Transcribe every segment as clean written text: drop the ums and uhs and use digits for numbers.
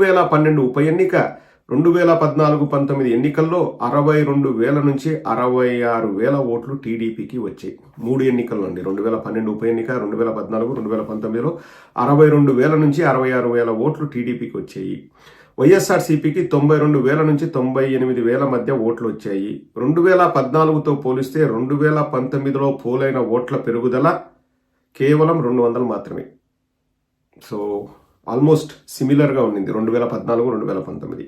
2012 ఉప ఎన్నిక 2014-19 ఎన్నికల్లో 62,000 నుంచి 66,000 ఓట్లు టీడీపీకి వచ్చాయి. 3 ఎన్నికల్లో అండి, 2012 ఉప ఎన్నిక, 2014, 2019లో 62,000 నుంచి 66,000 ఓట్లు టీడీపీకి వచ్చాయి. వైఎస్ఆర్సీపీకి 92,000 నుంచి 98,000 మధ్య ఓట్లు వచ్చాయి. 2014తో పోలిస్తే 2019లో పోలైన ఓట్ల పెరుగుదల కేవలం 200 మాత్రమే. సో ఆల్మోస్ట్ సిమిలర్గా ఉండింది 2014, 2019.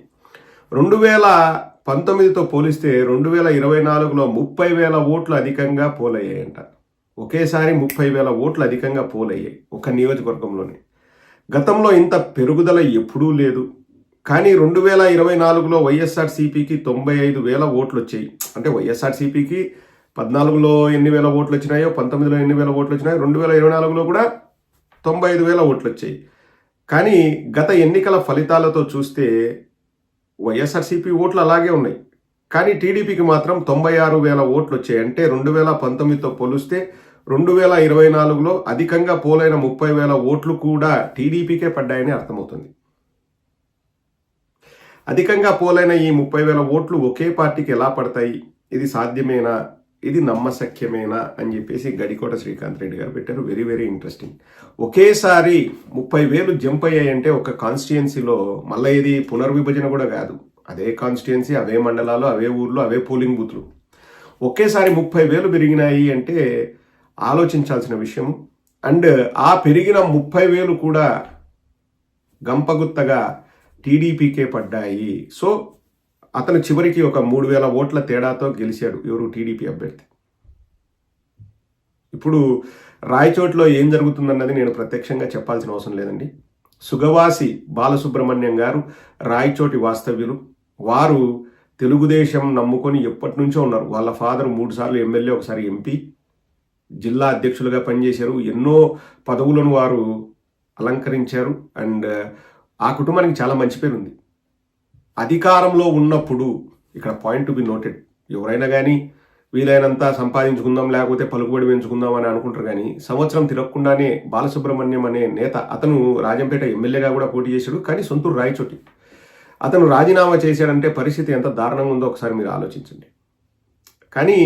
2019తో పోలిస్తే 2024లో 30,000 ఓట్లు అధికంగా పోలయ్యాయంట. ఒకేసారి 30,000 ఓట్లు అధికంగా పోలయ్యాయి ఒక నియోజకవర్గంలోనే. గతంలో ఇంత పెరుగుదల ఎప్పుడూ లేదు. కానీ 2024లో వైఎస్ఆర్సీపీకి 95,000 ఓట్లు వచ్చాయి. అంటే వైఎస్ఆర్సీపీకి 14లో ఎన్ని వేల ఓట్లు వచ్చినాయో, 19లో ఎన్ని వేల ఓట్లు వచ్చినాయో, 2024లో కూడా 95,000 ఓట్లు వచ్చాయి. కానీ గత ఎన్నికల ఫలితాలతో చూస్తే వైఎస్ఆర్సీపీ ఓట్లు అలాగే ఉన్నాయి. కానీ టీడీపీకి మాత్రం 96,000 ఓట్లు వచ్చాయి. అంటే 2019తో పోలిస్తే 2024లో అధికంగా పోలైన 30,000 ఓట్లు కూడా టీడీపీకే పడ్డాయని అర్థమవుతుంది. అధికంగా పోలైన ఈ 30,000 ఓట్లు ఒకే పార్టీకి ఎలా పడతాయి? ఇది సాధ్యమేనా? ఇది నమ్మశక్యమేనా అని చెప్పేసి గడికోట శ్రీకాంత్ రెడ్డి గారు పెట్టారు. Very very interesting. ఒకేసారి 30,000 జంప్ అయ్యాయంటే ఒక కాన్స్టిట్యుయెన్సీలో, మళ్ళీ ఇది పునర్విభజన కూడా కాదు, అదే కాన్స్టిట్యుయెన్సీ, అవే మండలాలు, అవే ఊర్లు, అవే పోలింగ్ బూత్లు, ఒకేసారి 30,000 పెరిగినాయి అంటే ఆలోచించాల్సిన విషయం. అండ్ ఆ పెరిగిన 30,000 కూడా గంపగుత్తగా టీడీపీకే పడ్డాయి. సో అతను చివరికి ఒక 3,000 ఓట్ల తేడాతో గెలిచాడు. ఎవరు? టీడీపీ అభ్యర్థి. ఇప్పుడు రాయచోట్లో ఏం జరుగుతుందన్నది నేను ప్రత్యక్షంగా చెప్పాల్సిన అవసరం లేదండి. సుగవాసి బాలసుబ్రహ్మణ్యం గారు రాయచోటి వాస్తవ్యులు. వారు తెలుగుదేశం నమ్ముకొని ఎప్పటి నుంచో ఉన్నారు. వాళ్ళ ఫాదర్ 3 సార్లు ఎమ్మెల్యే, ఒకసారి ఎంపీ, జిల్లా అధ్యక్షులుగా పనిచేశారు. ఎన్నో పదవులను వారు అలంకరించారు. అండ్ ఆ కుటుంబానికి చాలా మంచి పేరు ఉంది. అధికారంలో ఉన్నప్పుడు, ఇక్కడ పాయింట్ టు బి నోటెడ్, ఎవరైనా కానీ వీలైనంత సంపాదించుకుందాం, లేకపోతే పలుకుబడి పెంచుకుందాం అని అనుకుంటారు. కానీ సంవత్సరం తిరగకుండానే బాలసుబ్రహ్మణ్యం అనే నేత, అతను రాజంపేట ఎమ్మెల్యేగా కూడా పోటీ చేశాడు, కానీ సొంతూరు రాయచోటి. అతను రాజీనామా చేశాడంటే పరిస్థితి ఎంత దారుణంగా ఉందో ఒకసారి మీరు ఆలోచించండి. కానీ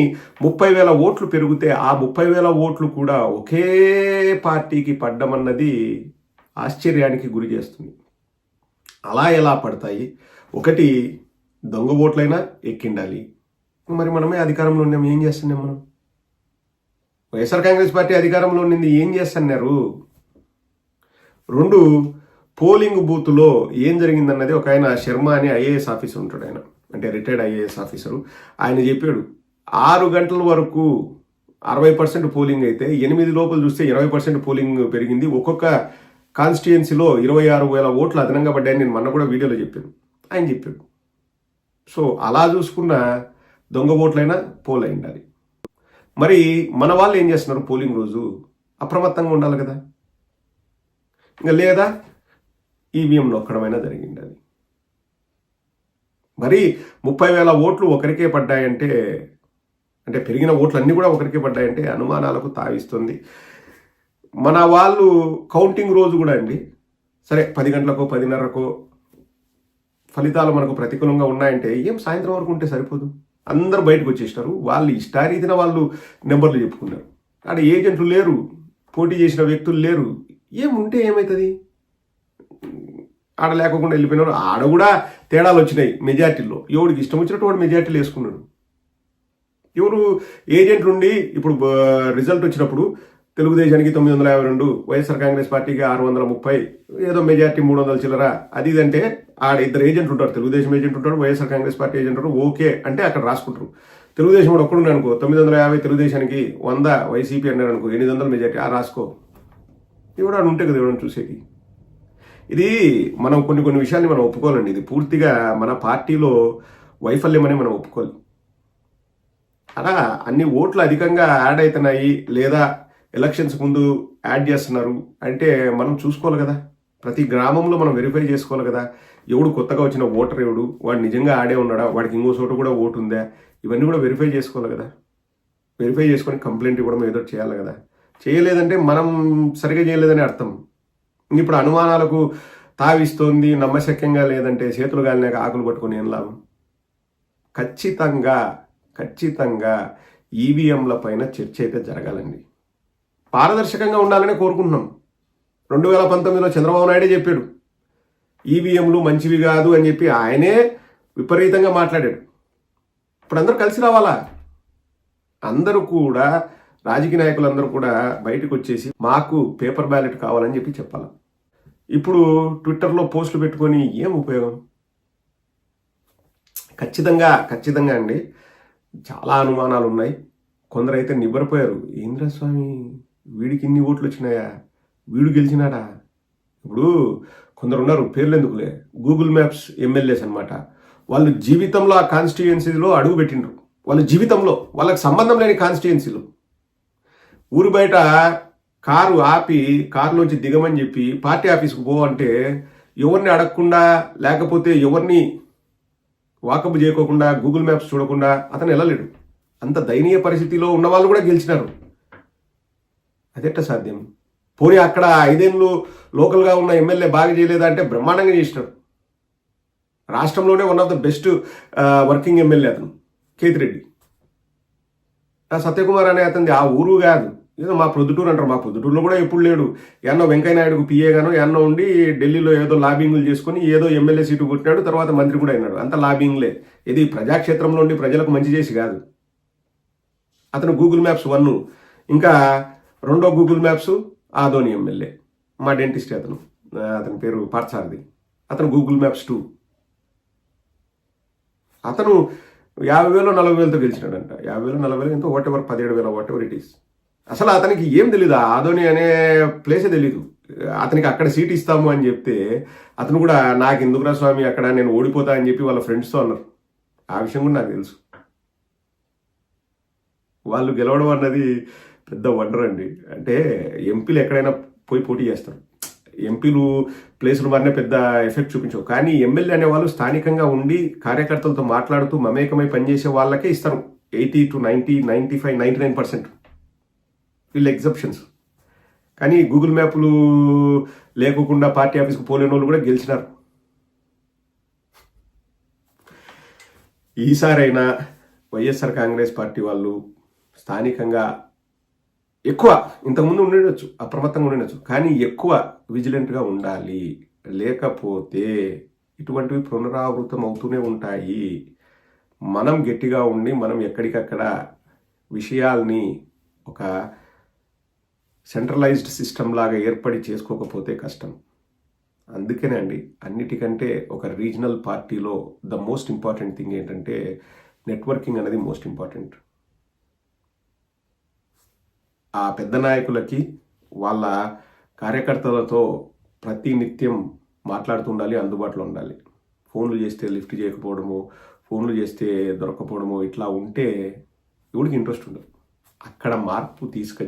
30,000 ఓట్లు పెరిగితే ఆ 30,000 ఓట్లు కూడా ఒకే పార్టీకి పడ్డమన్నది ఆశ్చర్యానికి గురి చేస్తుంది. అలా ఎలా పడతాయి? ఒకటి, దొంగ ఓట్లైనా ఎక్కిండాలి. మరి మనమే అధికారంలో ఉన్నాం, ఏం చేస్తున్నాం మనం? వైఎస్ఆర్ కాంగ్రెస్ పార్టీ అధికారంలో ఉండింది, ఏం చేస్తున్నారు? 2, పోలింగ్ బూత్లో ఏం జరిగిందన్నది ఒక ఆయన శర్మ అని ఐఏఎస్ ఆఫీసర్ ఉంటాడు. ఆయన అంటే రిటైర్డ్ ఐఏఎస్ ఆఫీసరు. ఆయన చెప్పాడు 6 గంటల వరకు 60% పోలింగ్ అయితే 8 లోపల చూస్తే 20% పోలింగ్ పెరిగింది. ఒక్కొక్క కాన్స్టిట్యుయెన్సీలో 26,000 ఓట్లు అదనంగా పడ్డాయని నేను మొన్న కూడా వీడియోలో చెప్పాను. ఆయన చెప్పాడు. సో అలా చూసుకున్న దొంగ ఓట్లైనా పోల్ అయి ఉండాలి. మరి మన వాళ్ళు ఏం చేస్తున్నారు? పోలింగ్ రోజు అప్రమత్తంగా ఉండాలి కదా. ఇంకా లేదా ఈవీఎం నొక్కడమైనా జరిగింది. అది మరి 30,000 ఓట్లు ఒకరికే పడ్డాయంటే, అంటే పెరిగిన ఓట్లు అన్నీ కూడా ఒకరికే పడ్డాయంటే అనుమానాలకు తావిస్తుంది. మన వాళ్ళు కౌంటింగ్ రోజు కూడా అండి, సరే 10 గంటలకో 10:30కో ఫలితాలు మనకు ప్రతికూలంగా ఉన్నాయంటే ఏం సాయంత్రం వరకు ఉంటే సరిపోదు. అందరూ బయటకు వచ్చేసినారు. వాళ్ళు ఇష్టారీతిన వాళ్ళు నెంబర్లు చెప్పుకున్నారు. ఆడ ఏజెంట్లు లేరు, పోటీ చేసిన వ్యక్తులు లేరు. ఏముంటే ఏమవుతుంది? ఆడ లేకుండా వెళ్ళిపోయినారు. ఆడ కూడా తేడాలు వచ్చినాయి మెజార్టీల్లో. ఎవరికి ఇష్టం వచ్చినట్టు వాడు మెజార్టీలు వేసుకున్నాడు. ఎవరు ఏజెంట్లు ఉండి ఇప్పుడు రిజల్ట్ వచ్చినప్పుడు తెలుగుదేశానికి 952, వైఎస్ఆర్ కాంగ్రెస్ పార్టీకి 630, ఏదో మెజార్టీ 300 చిల్లర, అది ఇదంటే ఆడ 2 ఏజెంట్లు ఉంటారు. తెలుగుదేశం ఏజెంట్ ఉంటాడు, వైఎస్ఆర్ కాంగ్రెస్ పార్టీ ఏజెంట్ ఉంటారు. ఓకే అంటే అక్కడ రాసుకుంటారు. తెలుగుదేశం కూడా ఒక్కడున్నాడు అనుకో, 950 తెలుగుదేశానికి, 100 వైసీపీ అన్నాడు అనుకో, 800 మెజార్టీ రాసుకో. ఇవి ఉంటే కదా ఇవ్వడం చూసేది. ఇది మనం కొన్ని విషయాల్ని మనం ఒప్పుకోవాలండి. ఇది పూర్తిగా మన పార్టీలో వైఫల్యం అని మనం ఒప్పుకోవాలి. అలా అన్ని ఓట్లు అధికంగా యాడ్ అవుతున్నాయి లేదా ఎలక్షన్స్ ముందు యాడ్ చేస్తున్నారు అంటే మనం చూసుకోవాలి కదా. ప్రతి గ్రామంలో మనం వెరిఫై చేసుకోవాలి కదా. ఎవడు కొత్తగా వచ్చిన ఓటర్ ఎవడు, వాడు నిజంగా ఆడే ఉన్నాడా, వాడికి ఇంకో చోట కూడా ఓటు ఉందా, ఇవన్నీ కూడా వెరిఫై చేసుకోవాలి కదా. వెరిఫై చేసుకొని కంప్లైంట్ ఇవ్వడం ఏదో చేయాలి కదా. చేయలేదంటే మనం సరిగా చేయలేదని అర్థం. ఇప్పుడు అనుమానాలకు తావిస్తోంది, నమ్మశక్యంగా లేదంటే చేతులు గాలినాక ఆకులు పట్టుకొని ఏం లాభం? ఖచ్చితంగా ఈవీఎంల పైన చర్చ అయితే జరగాలండి. పారదర్శకంగా ఉండాలని కోరుకుంటున్నాం. 2019లో చంద్రబాబు నాయుడే చెప్పాడు ఈవీఎంలు మంచివి కాదు అని చెప్పి, ఆయనే విపరీతంగా మాట్లాడాడు. ఇప్పుడు అందరూ కలిసి రావాలా? అందరూ కూడా, రాజకీయ నాయకులందరూ కూడా బయటకు వచ్చేసి మాకు పేపర్ బ్యాలెట్ కావాలని చెప్పి చెప్పాలి. ఇప్పుడు ట్విట్టర్లో పోస్టులు పెట్టుకొని ఏం ఉపయోగం? ఖచ్చితంగా అండి చాలా అనుమానాలు ఉన్నాయి. కొందరైతే నివ్వరపోయారు. ఏంద్రా స్వామి, వీడికి ఇన్ని ఓట్లు వచ్చినాయా, వీడు గెలిచినాడా? ఇప్పుడు కొందరు ఉన్నారు, పేర్లు ఎందుకులే, గూగుల్ మ్యాప్స్ ఎమ్మెల్యేస్ అనమాట. వాళ్ళు జీవితంలో ఆ కాన్స్టిట్యుయెన్సీలో అడుగు పెట్టిండ్రు. వాళ్ళ జీవితంలో వాళ్ళకి సంబంధం లేని కాన్స్టిట్యుయెన్సీలు ఊరు బయట కారు ఆపి కారులోంచి దిగమని చెప్పి పార్టీ ఆఫీస్కి పో అంటే ఎవరిని అడగకుండా, లేకపోతే ఎవరిని వాకప్ చేయకోకుండా, గూగుల్ మ్యాప్స్ చూడకుండా అతను వెళ్ళలేడు. అంత దయనీయ పరిస్థితిలో ఉన్న వాళ్ళు కూడా గెలిచినారు. అదెట్ట సాధ్యం? పోనీ అక్కడ 5 ఏళ్ళు లోకల్గా ఉన్న ఎమ్మెల్యే బాగా చేయలేదా అంటే బ్రహ్మాండంగా చేసినారు. రాష్ట్రంలోనే one of the best working MLA అతను కేతిరెడ్డి. సత్యకుమార్ అనే అతనిది ఆ ఊరు కాదు, ఏదో మా ప్రొద్దుటూరు అంటారు. మా ప్రొద్దుటూరులో కూడా ఎప్పుడు లేడు. ఎన్నో వెంకయ్య నాయుడుకు పిఏగానో ఎన్నో ఉండి ఢిల్లీలో ఏదో లాబింగ్లు చేసుకుని ఏదో ఎమ్మెల్యే సీటు కొట్టినాడు, తర్వాత మంత్రి కూడా అయినాడు. అంత లాబింగ్లే. ఇది ప్రజాక్షేత్రంలో ఉండి ప్రజలకు మంచి చేసి కాదు. అతను గూగుల్ మ్యాప్స్ 1, ఇంకా 2వ గూగుల్ మ్యాప్స్ ఆదోని ఎమ్మెల్యే, మా డెంటిస్ట్ అతని పేరు పార్థసారథి. అతను గూగుల్ మ్యాప్స్ 2. అతను 50,000 40,000తో గెలిచినాడంట. 50,000 40,000 ఎంతో, వాటెవర్ 17,000 వాటెవర్ ఇట్ ఈస్. అసలు అతనికి ఏం తెలీదు, ఆదోని అనే ప్లేసే తెలీదు. అతనికి అక్కడ సీట్ ఇస్తాము అని చెప్తే అతను కూడా నాకు ఎందుకురా స్వామి అక్కడ, నేను ఓడిపోతా అని చెప్పి వాళ్ళ ఫ్రెండ్స్తో అన్నారు. ఆ విషయం కూడా నాకు తెలుసు. వాళ్ళు గెలవడం అన్నది పెద్ద వండర్ అండి. అంటే ఎంపీలు ఎక్కడైనా పోయి పోటీ చేస్తారు. ఎంపీలు ప్లేసులు మారినే పెద్ద ఎఫెక్ట్ చూపించవు. కానీ ఎమ్మెల్యే అనేవాళ్ళు స్థానికంగా ఉండి కార్యకర్తలతో మాట్లాడుతూ మమేకమై పనిచేసే వాళ్ళకే ఇస్తారు. 80 to 90, 95, 99% వీళ్ళు ఎగ్జెప్షన్స్. కానీ గూగుల్ మ్యాప్లు లేకోకుండా పార్టీ ఆఫీస్కి పోలేని వాళ్ళు కూడా గెలిచినారు. ఈసారైనా వైఎస్ఆర్ కాంగ్రెస్ పార్టీ వాళ్ళు స్థానికంగా ఎక్కువ, ఇంతకుముందు ఉండొచ్చు, అప్రమత్తంగా ఉండొచ్చు, కానీ ఎక్కువ విజిలెంట్గా ఉండాలి. లేకపోతే ఇటువంటివి పునరావృతం అవుతూనే ఉంటాయి. మనం గట్టిగా ఉండి మనం ఎక్కడికక్కడ విషయాల్ని ఒక సెంట్రలైజ్డ్ సిస్టమ్ లాగా ఏర్పడి చేసుకోకపోతే కష్టం. అందుకనే అండి, అన్నిటికంటే ఒక రీజనల్ పార్టీలో ద మోస్ట్ ఇంపార్టెంట్ థింగ్ ఏంటంటే నెట్వర్కింగ్ అనేది మోస్ట్ ఇంపార్టెంట్. ఆ పెద్ద నాయకులకి వాళ్ళ కార్యకర్తలతో ప్రతి నిత్యం మాట్లాడుతూ ఉండాలి, అందుబాటులో ఉండాలి. ఫోన్లు చేస్తే లిఫ్ట్ చేయకపోవడము, ఫోన్లు చేస్తే దొరకపోవడము, ఇట్లా ఉంటే ఎవరికి ఇంట్రెస్ట్ ఉండదు. అక్కడ మార్పు తీసుకొచ్చి